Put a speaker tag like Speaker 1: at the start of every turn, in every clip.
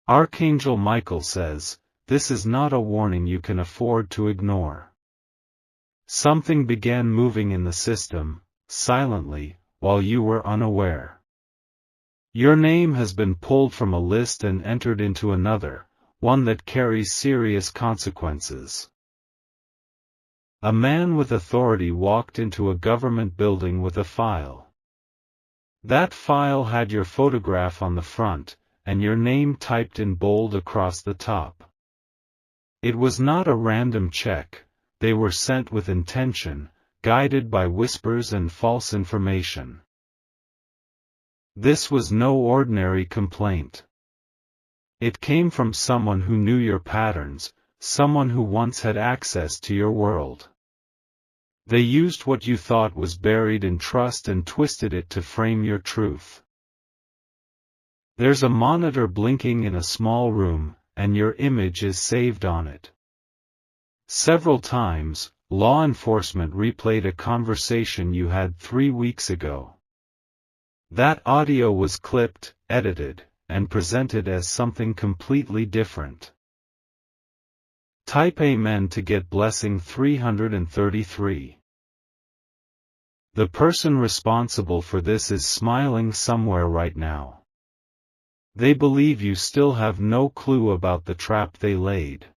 Speaker 1: Archangel Michael says, this is not a warning you can afford to ignore. Something began moving in the system, silently, while you were unaware. Your name has been pulled from a list and entered into another, one that carries serious consequences. A man with authority walked into a government building with a file. That file had your photograph on the front, and your name typed in bold across the top. It was not a random check, they were sent with intention, guided by whispers and false information. This was no ordinary complaint. It came from someone who knew your patterns, someone who once had access to your world. They used what you thought was buried in trust and twisted it to frame your truth. There's a monitor blinking in a small room, and your image is saved on it. Several times, law enforcement replayed a conversation you had 3 weeks ago. That audio was clipped, edited, and presented as something completely different. Type Amen to get blessing 333. The person responsible for this is smiling somewhere right now. They believe you still have no clue about the trap they laid.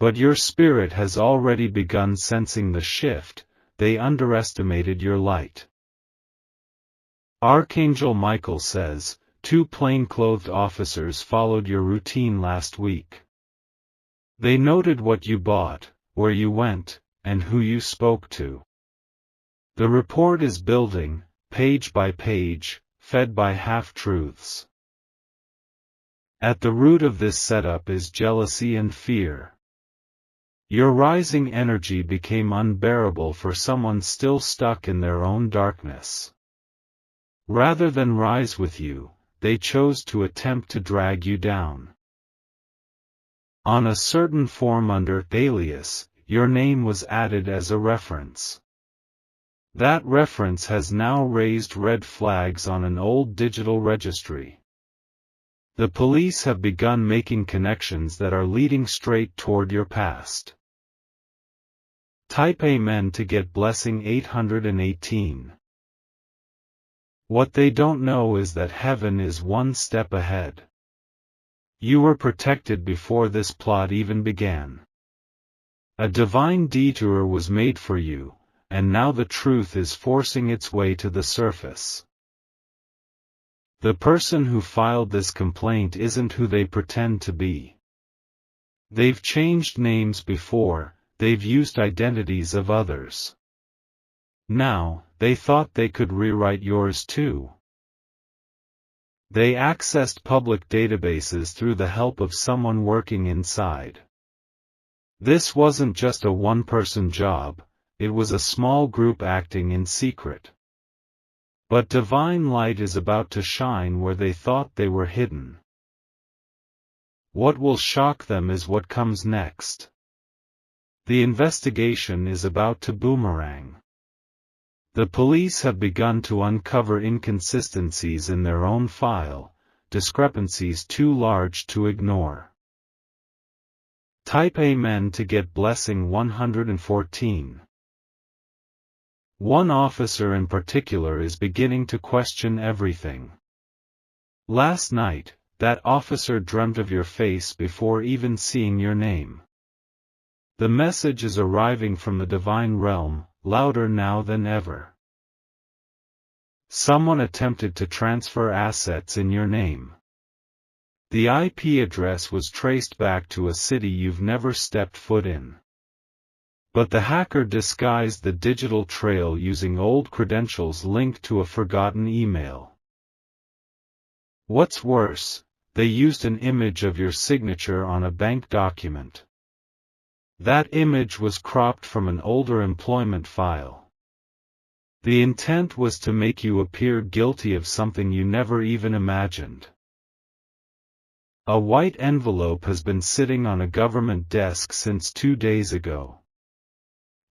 Speaker 1: But your spirit has already begun sensing the shift, they underestimated your light. Archangel Michael says, 2 plainclothed officers followed your routine last week. They noted what you bought, where you went, and who you spoke to. The report is building, page by page, fed by half-truths. At the root of this setup is jealousy and fear. Your rising energy became unbearable for someone still stuck in their own darkness. Rather than rise with you, they chose to attempt to drag you down. On a certain form under alias, your name was added as a reference. That reference has now raised red flags on an old digital registry. The police have begun making connections that are leading straight toward your past. Type Amen to get blessing 818. What they don't know is that heaven is one step ahead. You were protected before this plot even began. A divine detour was made for you, and now the truth is forcing its way to the surface. The person who filed this complaint isn't who they pretend to be. They've changed names before, they've used identities of others. Now, they thought they could rewrite yours too. They accessed public databases through the help of someone working inside. This wasn't just a one-person job, it was a small group acting in secret. But divine light is about to shine where they thought they were hidden. What will shock them is what comes next. The investigation is about to boomerang. The police have begun to uncover inconsistencies in their own file, discrepancies too large to ignore. Type Amen to get blessing 114. One officer in particular is beginning to question everything. Last night, that officer dreamt of your face before even seeing your name. The message is arriving from the divine realm, louder now than ever. Someone attempted to transfer assets in your name. The IP address was traced back to a city you've never stepped foot in. But the hacker disguised the digital trail using old credentials linked to a forgotten email. What's worse, they used an image of your signature on a bank document. That image was cropped from an older employment file. The intent was to make you appear guilty of something you never even imagined. A white envelope has been sitting on a government desk since 2 days ago.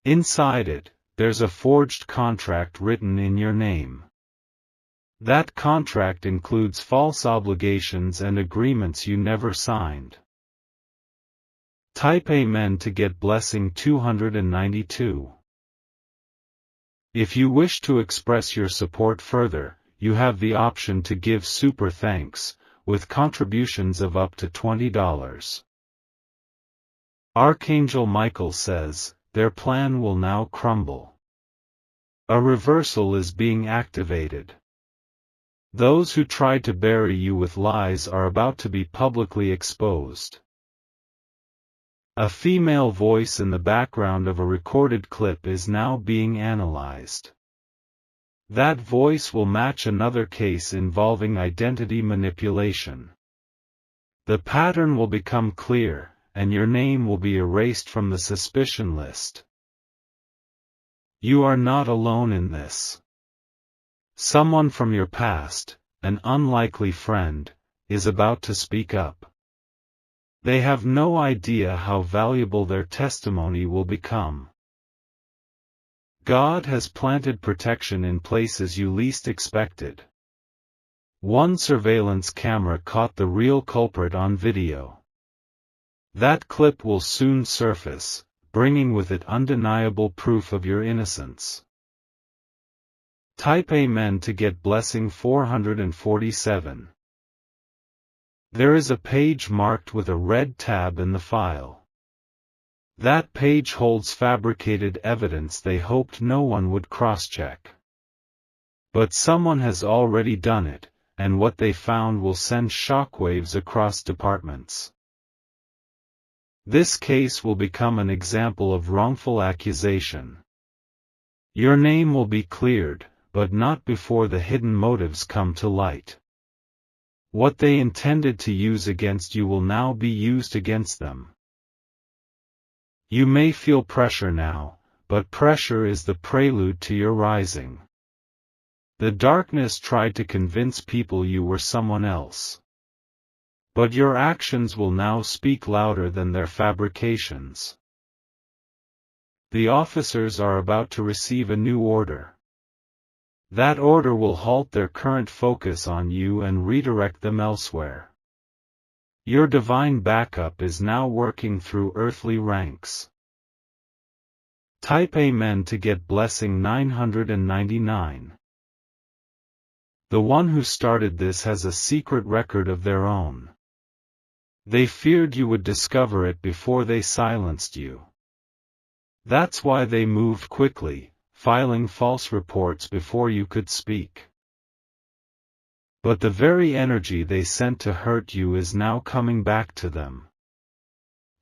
Speaker 1: Inside it, there's a forged contract written in your name. That contract includes false obligations and agreements you never signed. Type Amen to get blessing 292. If you wish to express your support further, you have the option to give super thanks, with contributions of up to $20. Archangel Michael says, their plan will now crumble. A reversal is being activated. Those who tried to bury you with lies are about to be publicly exposed. A female voice in the background of a recorded clip is now being analyzed. That voice will match another case involving identity manipulation. The pattern will become clear, and your name will be erased from the suspicion list. You are not alone in this. Someone from your past, an unlikely friend, is about to speak up. They have no idea how valuable their testimony will become. God has planted protection in places you least expected. One surveillance camera caught the real culprit on video. That clip will soon surface, bringing with it undeniable proof of your innocence. Type Amen to get blessing 447. There is a page marked with a red tab in the file. That page holds fabricated evidence they hoped no one would cross-check. But someone has already done it, and what they found will send shockwaves across departments. This case will become an example of wrongful accusation. Your name will be cleared, but not before the hidden motives come to light. What they intended to use against you will now be used against them. You may feel pressure now, but pressure is the prelude to your rising. The darkness tried to convince people you were someone else. But your actions will now speak louder than their fabrications. The officers are about to receive a new order. That order will halt their current focus on you and redirect them elsewhere. Your divine backup is now working through earthly ranks. Type Amen to get blessing 999. The one who started this has a secret record of their own. They feared you would discover it before they silenced you. That's why they moved quickly, filing false reports before you could speak. But the very energy they sent to hurt you is now coming back to them.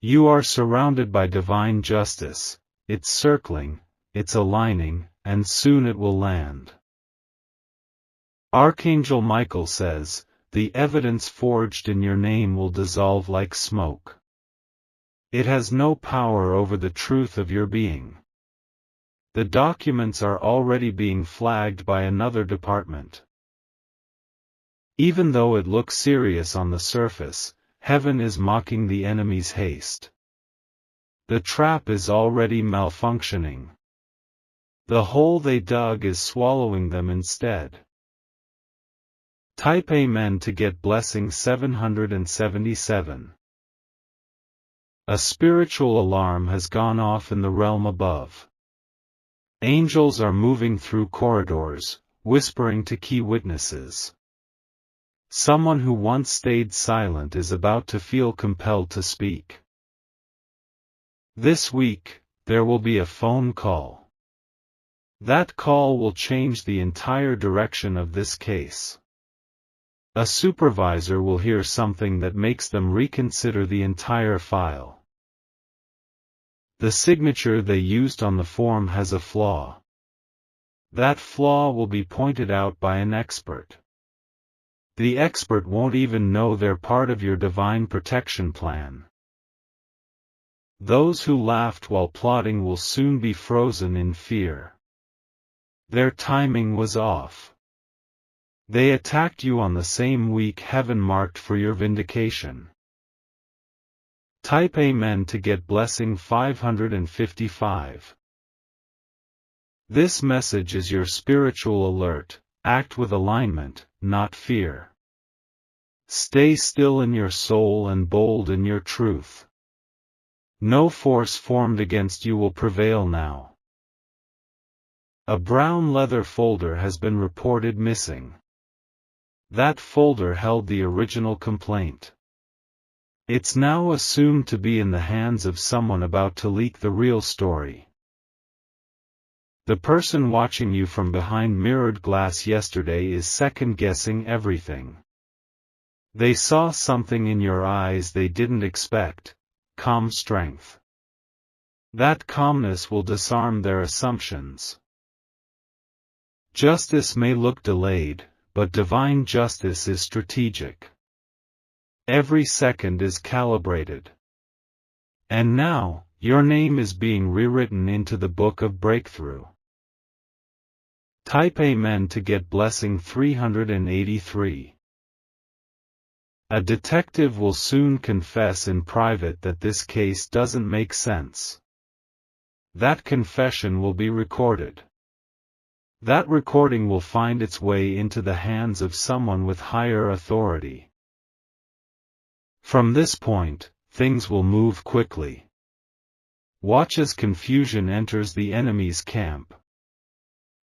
Speaker 1: You are surrounded by divine justice, it's circling, it's aligning, and soon it will land. Archangel Michael says, the evidence forged in your name will dissolve like smoke. It has no power over the truth of your being. The documents are already being flagged by another department. Even though it looks serious on the surface, heaven is mocking the enemy's haste. The trap is already malfunctioning. The hole they dug is swallowing them instead. Type Amen to get blessing 777. A spiritual alarm has gone off in the realm above. Angels are moving through corridors, whispering to key witnesses. Someone who once stayed silent is about to feel compelled to speak. This week, there will be a phone call. That call will change the entire direction of this case. A supervisor will hear something that makes them reconsider the entire file. The signature they used on the form has a flaw. That flaw will be pointed out by an expert. The expert won't even know they're part of your divine protection plan. Those who laughed while plotting will soon be frozen in fear. Their timing was off. They attacked you on the same week heaven marked for your vindication. Type Amen to get blessing 555. This message is your spiritual alert. Act with alignment, not fear. Stay still in your soul and bold in your truth. No force formed against you will prevail now. A brown leather folder has been reported missing. That folder held the original complaint. It's now assumed to be in the hands of someone about to leak the real story. The person watching you from behind mirrored glass yesterday is second-guessing everything. They saw something in your eyes they didn't expect, calm strength. That calmness will disarm their assumptions. Justice may look delayed, but divine justice is strategic. Every second is calibrated. And now, your name is being rewritten into the book of breakthrough. Type Amen to get blessing 383. A detective will soon confess in private that this case doesn't make sense. That confession will be recorded. That recording will find its way into the hands of someone with higher authority. From this point, things will move quickly. Watch as confusion enters the enemy's camp.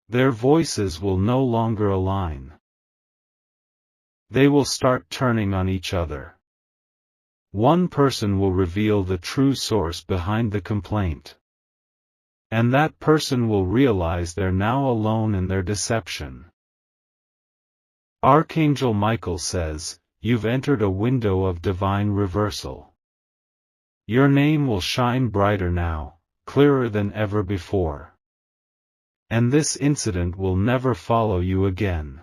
Speaker 1: Their voices will no longer align. They will start turning on each other. One person will reveal the true source behind the complaint. And that person will realize they're now alone in their deception. Archangel Michael says, "You've entered a window of divine reversal. Your name will shine brighter now, clearer than ever before. And this incident will never follow you again."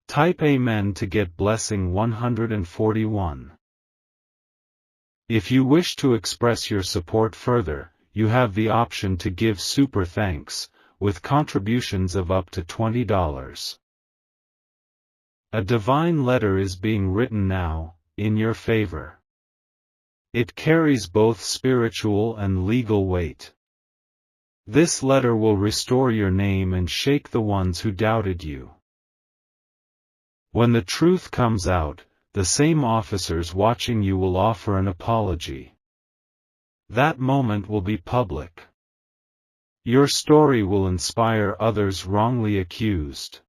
Speaker 1: Type Amen to get blessing 141. If you wish to express your support further, you have the option to give super thanks, with contributions of up to $20. A divine letter is being written now, in your favor. It carries both spiritual and legal weight. This letter will restore your name and shake the ones who doubted you. When the truth comes out, the same officers watching you will offer an apology. That moment will be public. Your story will inspire others wrongly accused.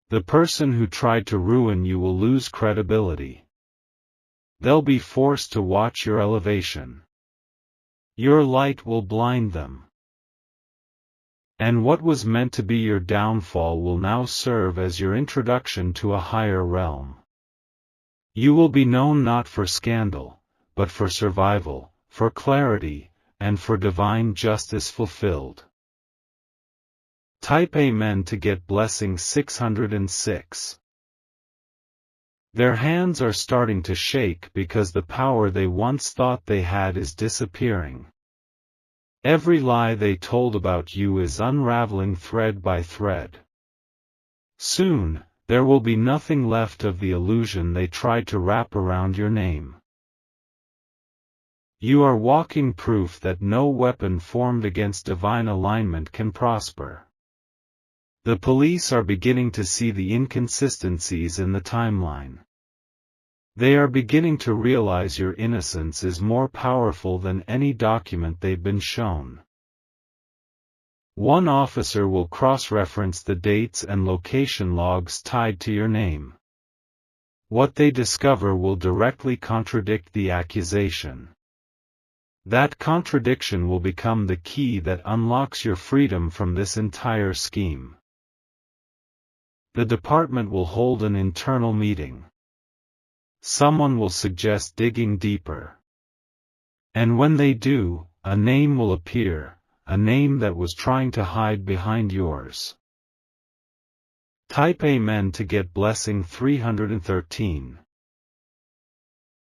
Speaker 1: The person who tried to ruin you will lose credibility. They'll be forced to watch your elevation. Your light will blind them. And what was meant to be your downfall will now serve as your introduction to a higher realm. You will be known not for scandal, but for survival, for clarity, and for divine justice fulfilled. Type Amen to get blessing 606. Their hands are starting to shake because the power they once thought they had is disappearing. Every lie they told about you is unraveling thread by thread. Soon, there will be nothing left of the illusion they tried to wrap around your name. You are walking proof that no weapon formed against divine alignment can prosper. The police are beginning to see the inconsistencies in the timeline. They are beginning to realize your innocence is more powerful than any document they've been shown. One officer will cross-reference the dates and location logs tied to your name. What they discover will directly contradict the accusation. That contradiction will become the key that unlocks your freedom from this entire scheme. The department will hold an internal meeting. Someone will suggest digging deeper. And when they do, a name will appear, a name that was trying to hide behind yours. Type Amen to get blessing 313.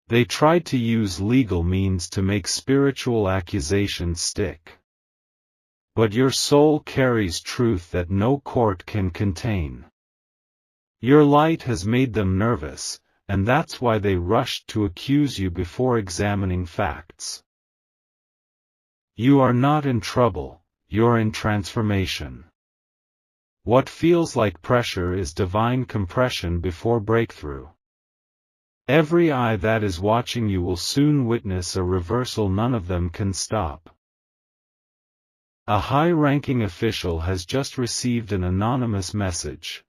Speaker 1: They tried to use legal means to make spiritual accusations stick. But your soul carries truth that no court can contain. Your light has made them nervous, and that's why they rushed to accuse you before examining facts. You are not in trouble, you're in transformation. What feels like pressure is divine compression before breakthrough. Every eye that is watching you will soon witness a reversal none of them can stop. A high-ranking official has just received an anonymous message.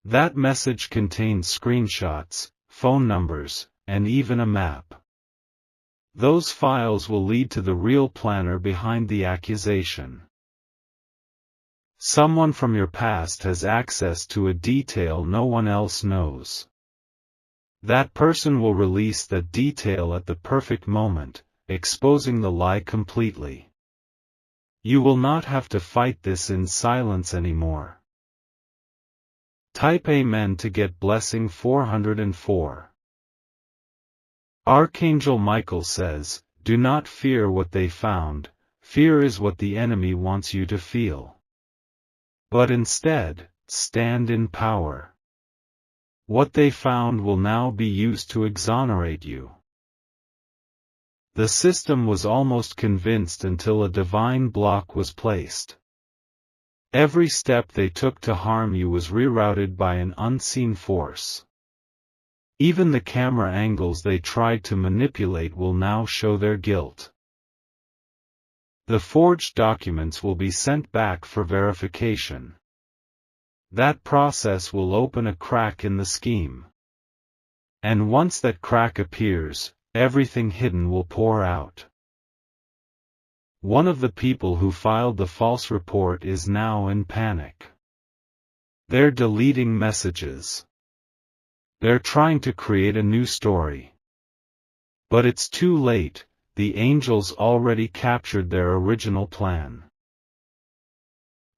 Speaker 1: That message contains screenshots, phone numbers, and even a map. Those files will lead to the real planner behind the accusation. Someone from your past has access to a detail no one else knows. That person will release that detail at the perfect moment, exposing the lie completely. You will not have to fight this in silence anymore. Type Amen to get blessing 404. Archangel Michael says, "Do not fear what they found, fear is what the enemy wants you to feel. But instead, stand in power. What they found will now be used to exonerate you." The system was almost convinced until a divine block was placed. Every step they took to harm you was rerouted by an unseen force. Even the camera angles they tried to manipulate will now show their guilt. The forged documents will be sent back for verification. That process will open a crack in the scheme. And once that crack appears, everything hidden will pour out. One of the people who filed the false report is now in panic. They're deleting messages. They're trying to create a new story. But it's too late, the angels already captured their original plan.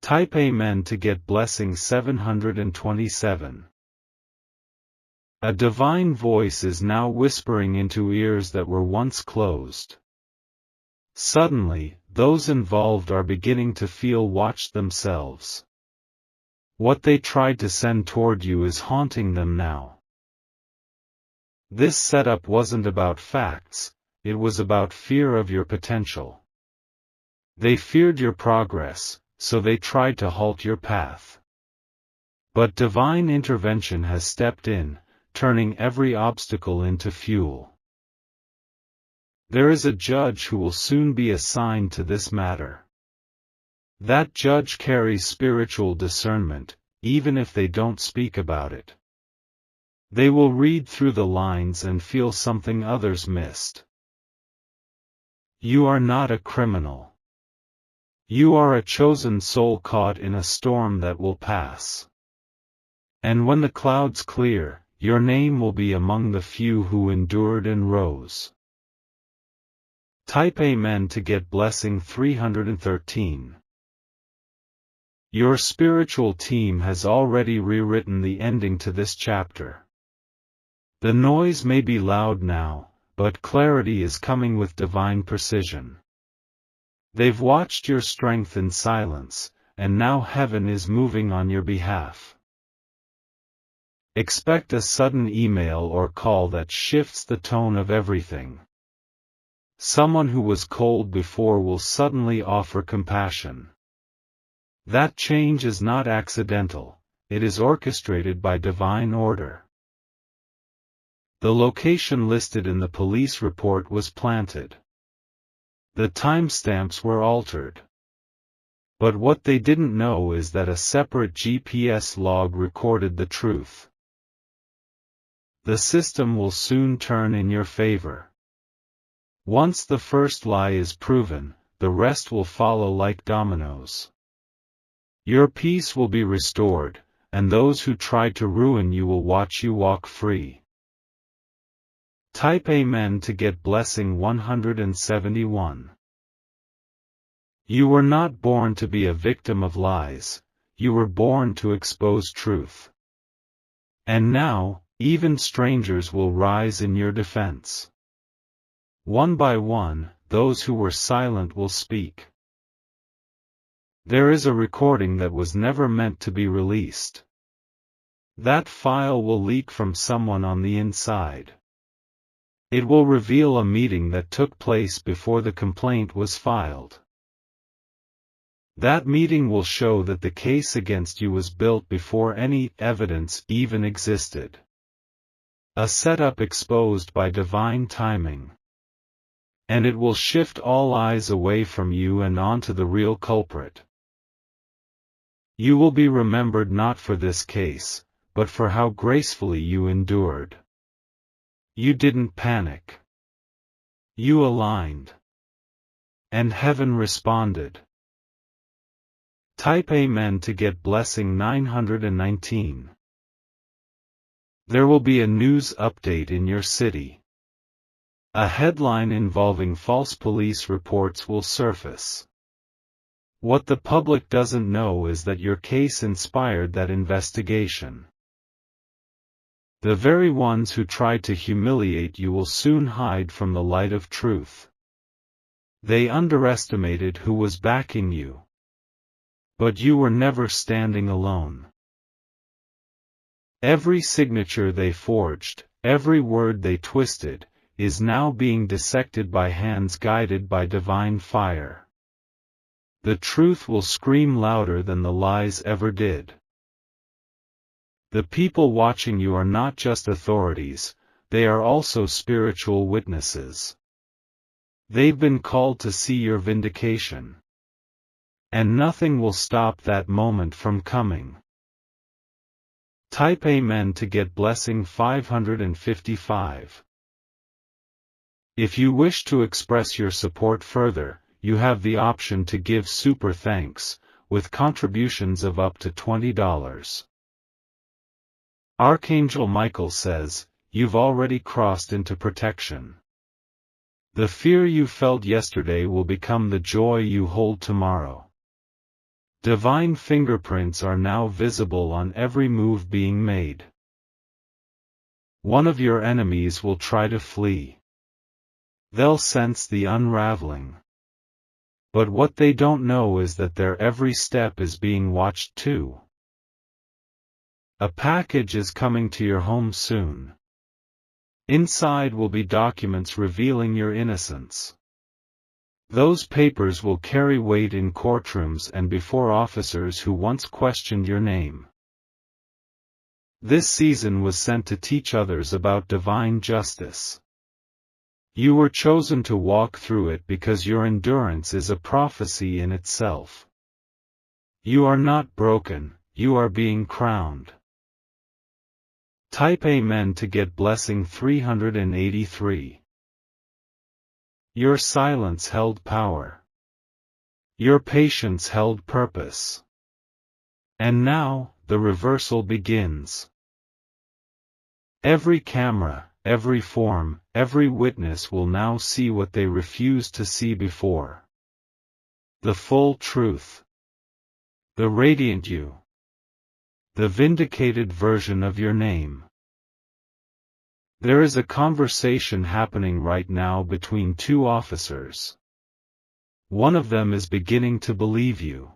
Speaker 1: Type Amen to get blessing 727. A divine voice is now whispering into ears that were once closed. Suddenly, those involved are beginning to feel watched themselves. What they tried to send toward you is haunting them now. This setup wasn't about facts, it was about fear of your potential. They feared your progress, so they tried to halt your path. But divine intervention has stepped in, turning every obstacle into fuel. There is a judge who will soon be assigned to this matter. That judge carries spiritual discernment, even if they don't speak about it. They will read through the lines and feel something others missed. You are not a criminal. You are a chosen soul caught in a storm that will pass. And when the clouds clear, your name will be among the few who endured and rose. Type Amen to get blessing 313. Your spiritual team has already rewritten the ending to this chapter. The noise may be loud now, but clarity is coming with divine precision. They've watched your strength in silence, and now heaven is moving on your behalf. Expect a sudden email or call that shifts the tone of everything. Someone who was cold before will suddenly offer compassion. That change is not accidental, it is orchestrated by divine order. The location listed in the police report was planted. The timestamps were altered. But what they didn't know is that a separate GPS log recorded the truth. The system will soon turn in your favor. Once the first lie is proven, the rest will follow like dominoes. Your peace will be restored, and those who tried to ruin you will watch you walk free. Type Amen to get blessing 171. You were not born to be a victim of lies, you were born to expose truth. And now, even strangers will rise in your defense. One by one, those who were silent will speak. There is a recording that was never meant to be released. That file will leak from someone on the inside. It will reveal a meeting that took place before the complaint was filed. That meeting will show that the case against you was built before any evidence even existed. A setup exposed by divine timing. And it will shift all eyes away from you and onto the real culprit. You will be remembered not for this case, but for how gracefully you endured. You didn't panic. You aligned. And heaven responded. Type Amen to get blessing 919. There will be a news update in your city. A headline involving false police reports will surface. What the public doesn't know is that your case inspired that investigation. The very ones who tried to humiliate you will soon hide from the light of truth. They underestimated who was backing you. But you were never standing alone. Every signature they forged, every word they twisted, is now being dissected by hands guided by divine fire. The truth will scream louder than the lies ever did. The people watching you are not just authorities, they are also spiritual witnesses. They've been called to see your vindication. And nothing will stop that moment from coming. Type Amen to get blessing 555. If you wish to express your support further, you have the option to give super thanks, with contributions of up to $20. Archangel Michael says, you've already crossed into protection. The fear you felt yesterday will become the joy you hold tomorrow. Divine fingerprints are now visible on every move being made. One of your enemies will try to flee. They'll sense the unraveling. But what they don't know is that their every step is being watched too. A package is coming to your home soon. Inside will be documents revealing your innocence. Those papers will carry weight in courtrooms and before officers who once questioned your name. This season was sent to teach others about divine justice. You were chosen to walk through it because your endurance is a prophecy in itself. You are not broken, you are being crowned. Type Amen to get blessing 383. Your silence held power. Your patience held purpose. And now, the reversal begins. Every camera, every form, every witness will now see what they refused to see before. The full truth. The radiant you. The vindicated version of your name. There is a conversation happening right now between two officers. One of them is beginning to believe you.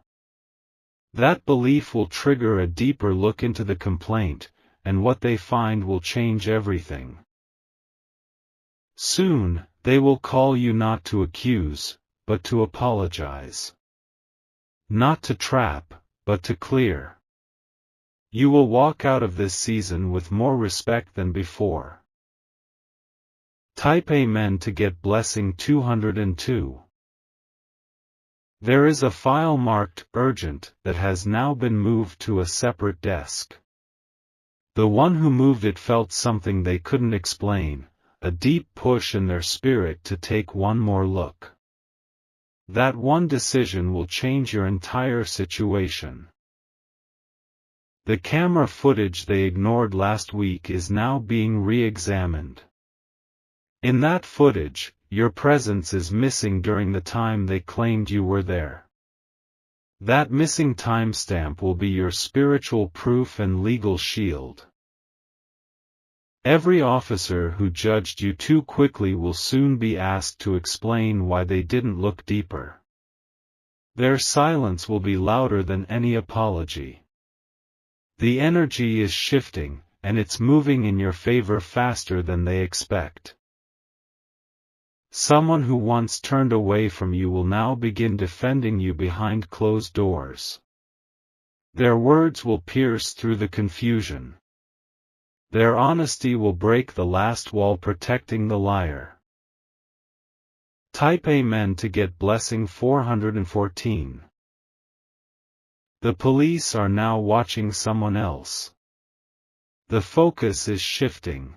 Speaker 1: That belief will trigger a deeper look into the complaint, and what they find will change everything. Soon, they will call you not to accuse, but to apologize. Not to trap, but to clear. You will walk out of this season with more respect than before. Type Amen to get blessing 202. There is a file marked urgent that has now been moved to a separate desk. The one who moved it felt something they couldn't explain, a deep push in their spirit to take one more look. That one decision will change your entire situation. The camera footage they ignored last week is now being re-examined. In that footage, your presence is missing during the time they claimed you were there. That missing timestamp will be your spiritual proof and legal shield. Every officer who judged you too quickly will soon be asked to explain why they didn't look deeper. Their silence will be louder than any apology. The energy is shifting, and it's moving in your favor faster than they expect. Someone who once turned away from you will now begin defending you behind closed doors. Their words will pierce through the confusion. Their honesty will break the last wall protecting the liar. Type Amen to get blessing 414. The police are now watching someone else. The focus is shifting.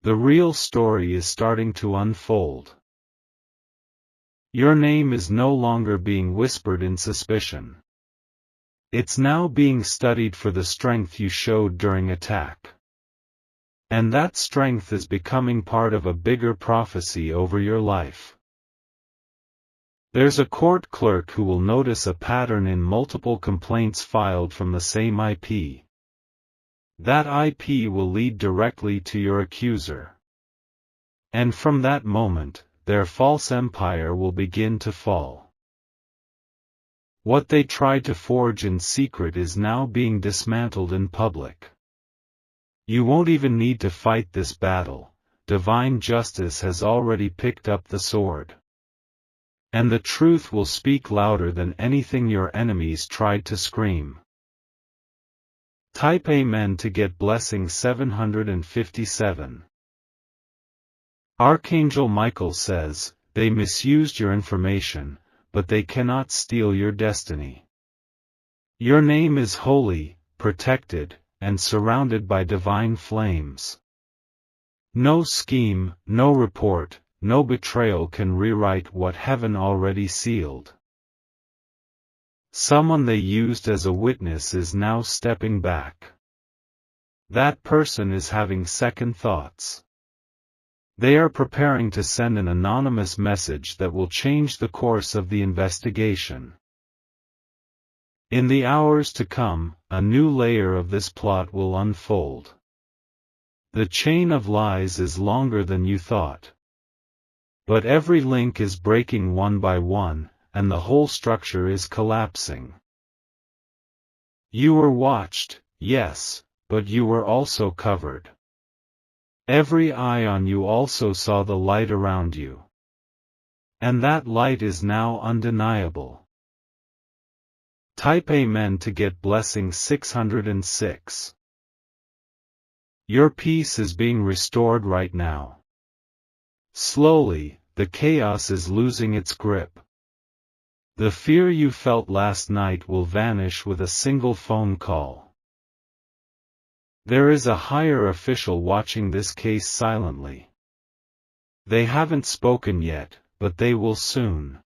Speaker 1: The real story is starting to unfold. Your name is no longer being whispered in suspicion. It's now being studied for the strength you showed during attack. And that strength is becoming part of a bigger prophecy over your life. There's a court clerk who will notice a pattern in multiple complaints filed from the same IP. That IP will lead directly to your accuser. And from that moment, their false empire will begin to fall. What they tried to forge in secret is now being dismantled in public. You won't even need to fight this battle. Divine justice has already picked up the sword. And the truth will speak louder than anything your enemies tried to scream. Type Amen to get blessing 757. Archangel Michael says, they misused your information, but they cannot steal your destiny. Your name is holy, protected, and surrounded by divine flames. No scheme, no report, no betrayal can rewrite what heaven already sealed. Someone they used as a witness is now stepping back. That person is having second thoughts. They are preparing to send an anonymous message that will change the course of the investigation. In the hours to come, a new layer of this plot will unfold. The chain of lies is longer than you thought. But every link is breaking one by one, and the whole structure is collapsing. You were watched, yes, but you were also covered. Every eye on you also saw the light around you. And that light is now undeniable. Type Amen to get blessing 606. Your peace is being restored right now. Slowly, the chaos is losing its grip. The fear you felt last night will vanish with a single phone call. There is a higher official watching this case silently. They haven't spoken yet, but they will soon.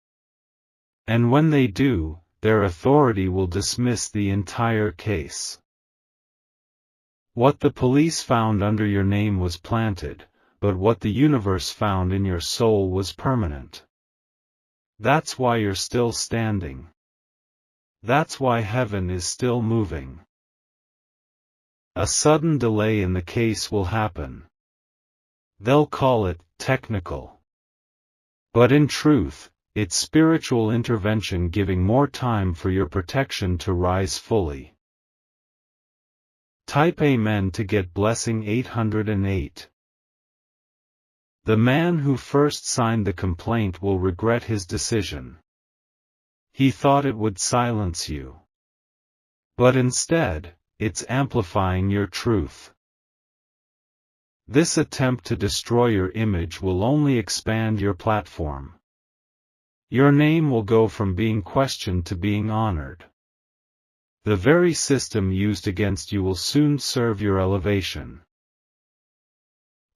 Speaker 1: And when they do, their authority will dismiss the entire case. What the police found under your name was planted, but what the universe found in your soul was permanent. That's why you're still standing. That's why heaven is still moving. A sudden delay in the case will happen. They'll call it technical. But in truth, it's spiritual intervention giving more time for your protection to rise fully. Type Amen to get blessing 808. The man who first signed the complaint will regret his decision. He thought it would silence you. But instead, it's amplifying your truth. This attempt to destroy your image will only expand your platform. Your name will go from being questioned to being honored. The very system used against you will soon serve your elevation.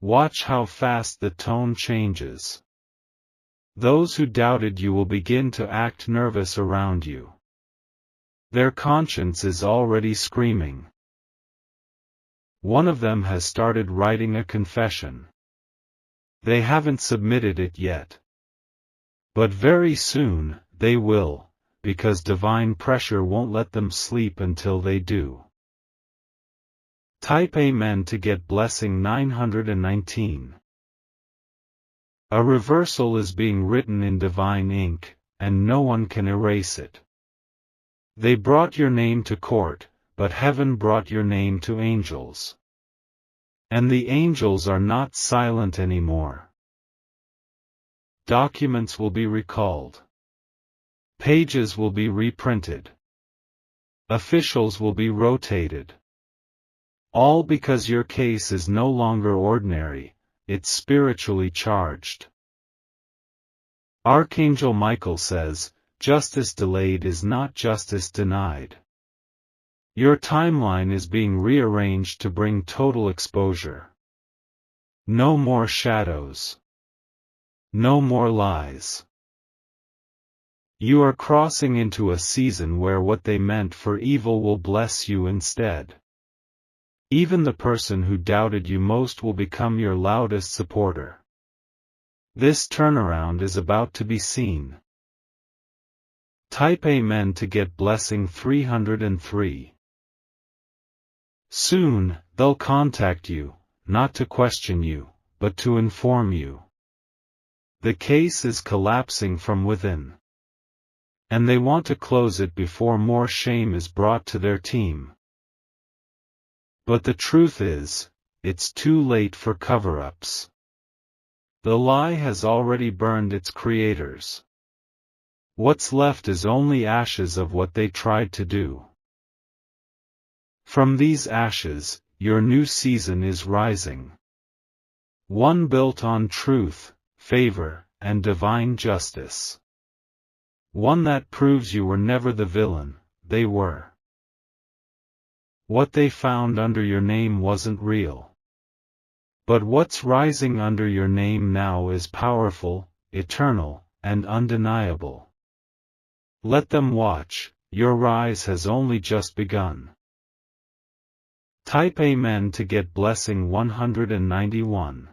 Speaker 1: Watch how fast the tone changes. Those who doubted you will begin to act nervous around you. Their conscience is already screaming. One of them has started writing a confession. They haven't submitted it yet. But very soon, they will, because divine pressure won't let them sleep until they do. Type Amen to get blessing 919. A reversal is being written in divine ink, and no one can erase it. They brought your name to court, but heaven brought your name to angels. And the angels are not silent anymore. Documents will be recalled. Pages will be reprinted. Officials will be rotated. All because your case is no longer ordinary, it's spiritually charged. Archangel Michael says, justice delayed is not justice denied. Your timeline is being rearranged to bring total exposure. No more shadows. No more lies. You are crossing into a season where what they meant for evil will bless you instead. Even the person who doubted you most will become your loudest supporter. This turnaround is about to be seen. Type Amen to get blessing 303. Soon, they'll contact you, not to question you, but to inform you. The case is collapsing from within. And they want to close it before more shame is brought to their team. But the truth is, it's too late for cover-ups. The lie has already burned its creators. What's left is only ashes of what they tried to do. From these ashes, your new season is rising. One built on truth, favor, and divine justice. One that proves you were never the villain, they were. What they found under your name wasn't real. But what's rising under your name now is powerful, eternal, and undeniable. Let them watch, your rise has only just begun. Type Amen to get blessing 191.